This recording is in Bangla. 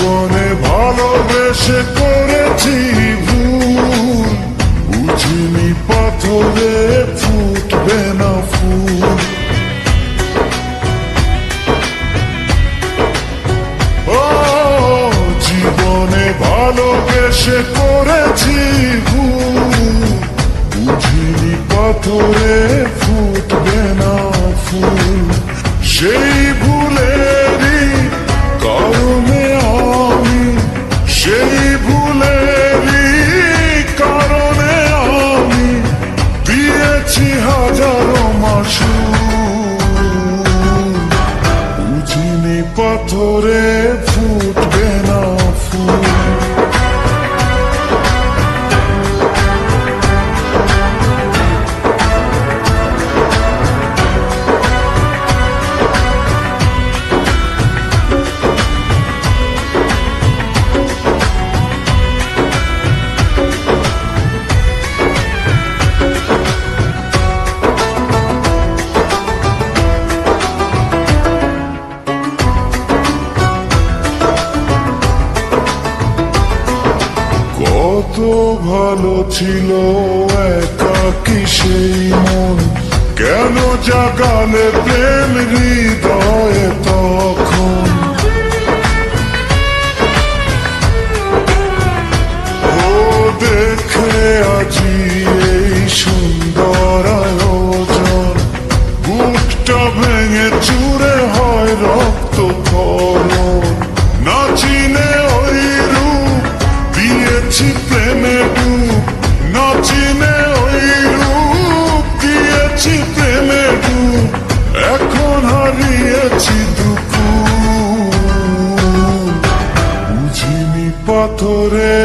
জীবনে ভালোবেসে করেছি ভুল, বুঝিনি পাথরে ফুটবে না ফুল। ও জীবনে ভালোবেসে করেছি ভুল, বুঝিনি পাথরে ফুটবে না ফুল। সেই ভুলেরই কারণে আমি, সেই ভুলেরই কারণে আমি দিয়েছি হাজারো মাসুল, বুঝিনি পাথরে ফুটবে না ফুল। কত ভালো ছিল একাকী সেই মন, কেন জাগালে প্রেম হৃদয়ে তখন। ও দেখে আজি এই সুন্দর আয়োজন, বুকটা ভেঙে চুরে হয় রক্ত খরণ। না চিনে ওই রূপ দিয়েছি প্রেমে ডুব, না চিনে ওই রূপ দিয়েছি প্রেমে ডুব। এখন হারিয়েছি দুকুল, বুঝিনি পাথরে